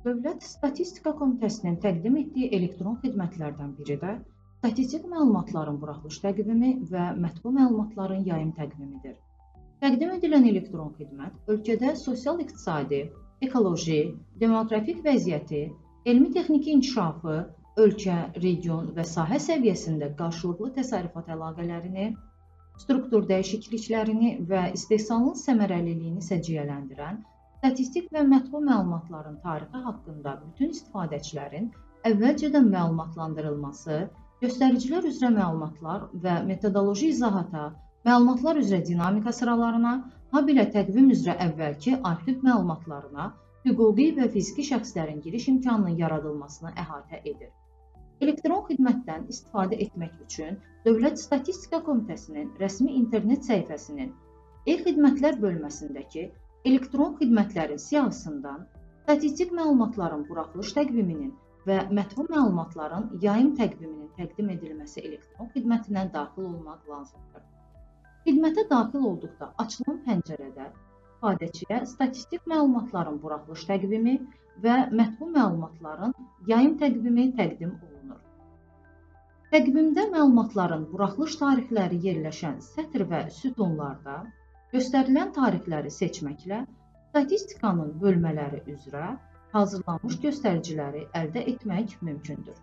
Dövlət Statistika Komitəsinin təqdim etdiyi elektron xidmətlərdən biri də statistik məlumatların buraxılış təqvimi və mətbu məlumatların yayım təqvimidir. Təqdim edilən elektron xidmət ölkədə sosial-iqtisadi, ekoloji, demoqrafik vəziyyəti, elmi-texniki inkişafı, ölkə, region və sahə səviyyəsində qarşılıqlı təsərrüfat əlaqələrini, struktur dəyişikliklərini və istehsalın səmərəliliyini səciyyələndirən statistik və mətbu məlumatların tarixi haqqında bütün istifadəçilərin əvvəlcədən məlumatlandırılması, göstəricilər üzrə məlumatlar və metodoloji izahata, məlumatlar üzrə dinamika sıralarına, habelə təqvim üzrə əvvəlki arxiv məlumatlarına, hüquqi və fiziki şəxslərin giriş imkanının yaradılmasını əhatə edir. Elektron xidmətdən istifadə etmək üçün Dövlət Statistika Komitəsinin rəsmi internet səhifəsinin e-xidmətlər bölməsindəki elektron xidmətlərin siyahısından statistik məlumatların buraxılış təqviminin və mətbu məlumatların yayım təqviminin təqdim edilməsi elektron xidmətinə daxil olmaq lazımdır. Xidmətə daxil olduqda açılan pəncərədə istifadəçiyə statistik məlumatların buraxılış təqvimi və mətbu məlumatların yayım təqvimi təqdim olunur. Təqvimdə məlumatların buraxılış tarixləri yerləşən sətr və sütunlarda göstərilən tarixləri seçməklə statistikanın bölmələri üzrə hazırlanmış göstəriciləri əldə etmək mümkündür.